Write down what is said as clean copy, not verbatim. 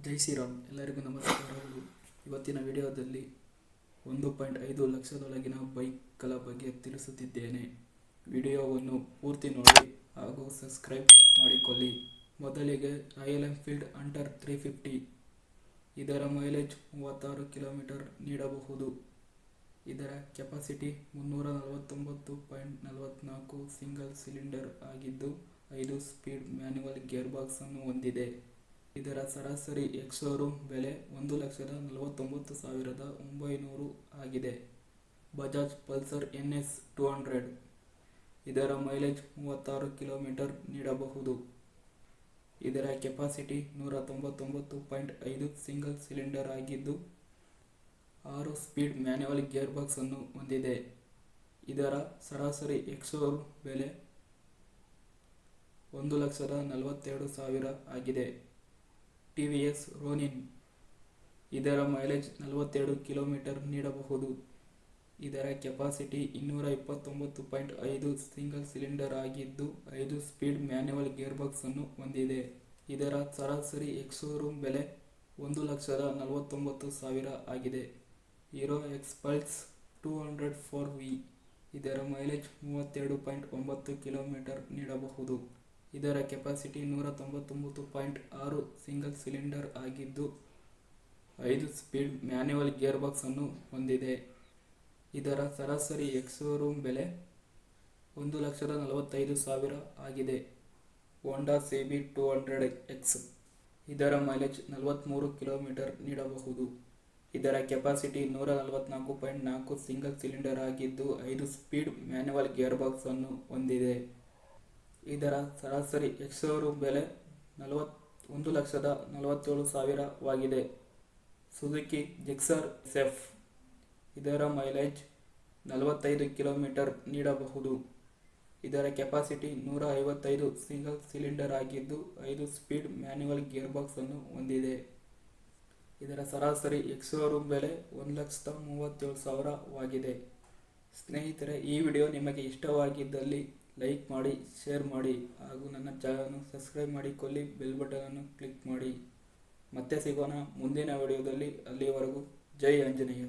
ಜೈ ಶ್ರೀರಾಮ್. ಎಲ್ಲರಿಗೂ ನಮಸ್ಕಾರಗಳು. ಇವತ್ತಿನ ವಿಡಿಯೋದಲ್ಲಿ 1.5 ಲಕ್ಷದೊಳಗಿನ ಬೈಕ್ಗಳ ಬಗ್ಗೆ ತಿಳಿಸುತ್ತಿದ್ದೇನೆ. ವಿಡಿಯೋವನ್ನು ಪೂರ್ತಿ ನೋಡಿ ಹಾಗೂ ಸಬ್ಸ್ಕ್ರೈಬ್ ಮಾಡಿಕೊಳ್ಳಿ. ಮೊದಲಿಗೆ ರಾಯಲ್ ಎನ್ಫೀಲ್ಡ್ ಹಂಟರ್ 350. ಇದರ ಮೈಲೇಜ್ 36 ಕಿಲೋಮೀಟರ್ ನೀಡಬಹುದು. ಇದರ ಕೆಪಾಸಿಟಿ 349.44 ಸಿಂಗಲ್ ಸಿಲಿಂಡರ್ ಆಗಿದ್ದು 5 ಸ್ಪೀಡ್ ಮ್ಯಾನ್ಯುವಲ್ ಗೇರ್ ಬಾಕ್ಸ್ ಅನ್ನು ಹೊಂದಿದೆ. ಇದರ ಸರಾಸರಿ ಎಕ್ಸ್-ಶೋರೂಮ್ ಬೆಲೆ 1,49,900 ಆಗಿದೆ. Bajaj Pulsar NS 200. ಇದರ ಮೈಲೇಜ್ 36 ಕಿಲೋಮೀಟರ್ ನೀಡಬಹುದು. ಇದರ ಕೆಪಾಸಿಟಿ 199.5 ಸಿಂಗಲ್ ಸಿಲಿಂಡರ್ ಆಗಿದ್ದು 6 ಸ್ಪೀಡ್ ಮ್ಯಾನ್ಯುವಲ್ ಗೇರ್ ಬಾಕ್ಸ್ ಅನ್ನು ಹೊಂದಿದೆ. ಇದರ ಸರಾಸರಿ ಎಕ್ಸ್-ಶೋರೂಮ್ ಬೆಲೆ 1,42,000 ಆಗಿದೆ. TVS ರೋನಿನ್. ಇದರ ಮೈಲೇಜ್ 42 ಕಿಲೋಮೀಟರ್ ನೀಡಬಹುದು. ಇದರ ಕೆಪಾಸಿಟಿ 229.5 ಸಿಂಗಲ್ ಸಿಲಿಂಡರ್ ಆಗಿದ್ದು 5 ಸ್ಪೀಡ್ ಮ್ಯಾನ್ಯುವಲ್ ಗೇರ್ ಬಾಕ್ಸ್ ಅನ್ನು ಹೊಂದಿದೆ. ಇದರ ಸರಾಸರಿ ಎಕ್ಸ್-ಶೋರೂಮ್ ಬೆಲೆ 1,49,000 ಆಗಿದೆ. Hero Xpulse 200 4V. ಇದರ ಮೈಲೇಜ್ 32.9 ಕಿಲೋಮೀಟರ್ ನೀಡಬಹುದು. ಇದರ ಕೆಪಾಸಿಟಿ 199.6 ಸಿಂಗಲ್ ಸಿಲಿಂಡರ್ ಆಗಿದ್ದು 5 ಸ್ಪೀಡ್ ಮ್ಯಾನ್ಯುವಲ್ ಗೇರ್ ಬಾಕ್ಸ್ ಅನ್ನು ಹೊಂದಿದೆ. ಇದರ ಸರಾಸರಿ ಎಕ್ಸ್-ಶೋರೂಮ್ ಬೆಲೆ 1,45,000 ಆಗಿದೆ. ಹೋಂಡಾ CB 200X. ಇದರ ಮೈಲೇಜ್ 43 ಕಿಲೋಮೀಟರ್ ನೀಡಬಹುದು. ಇದರ ಕೆಪಾಸಿಟಿ 144.4 ಸಿಂಗಲ್ ಸಿಲಿಂಡರ್ ಆಗಿದ್ದು 5 ಸ್ಪೀಡ್ ಮ್ಯಾನ್ಯುವಲ್ ಗೇರ್ ಬಾಕ್ಸ್ ಅನ್ನು ಹೊಂದಿದೆ. ಇದರ ಸರಾಸರಿ ಎಕ್ಸ್-ಶೋರೂಮ್ ಬೆಲೆ 1,47,000 ಆಗಿದೆ. Suzuki Gixxer SF. ಇದರ ಮೈಲೇಜ್ 45 ಕಿಲೋಮೀಟರ್ ನೀಡಬಹುದು. ಇದರ ಕೆಪಾಸಿಟಿ 155 ಸಿಂಗಲ್ ಸಿಲಿಂಡರ್ ಆಗಿದ್ದು 5 ಸ್ಪೀಡ್ ಮ್ಯಾನ್ಯುವಲ್ ಗೇರ್ ಬಾಕ್ಸ್ ಅನ್ನು ಹೊಂದಿದೆ. ಇದರ ಸರಾಸರಿ ಎಕ್ಸ್-ಶೋರೂಮ್ ಬೆಲೆ 1,37,000 ಆಗಿದೆ. ಸ್ನೇಹಿತರೆ, ಈ ವಿಡಿಯೋ ನಿಮಗೆ ಇಷ್ಟವಾಗಿದ್ದಲ್ಲಿ ಲೈಕ್ ಮಾಡಿ, ಶೇರ್ ಮಾಡಿ ಹಾಗೂ ನನ್ನ ಚಾನಲನ್ನು ಸಬ್ಸ್ಕ್ರೈಬ್ ಮಾಡಿಕೊಳ್ಳಿ. ಬೆಲ್ ಬಟನ್ ಅನ್ನು ಕ್ಲಿಕ್ ಮಾಡಿ. ಮತ್ತೆ ಸಿಗೋಣ ಮುಂದಿನ ವಿಡಿಯೋದಲ್ಲಿ. ಅಲ್ಲಿವರೆಗೂ ಜೈ ಆಂಜನೇಯ.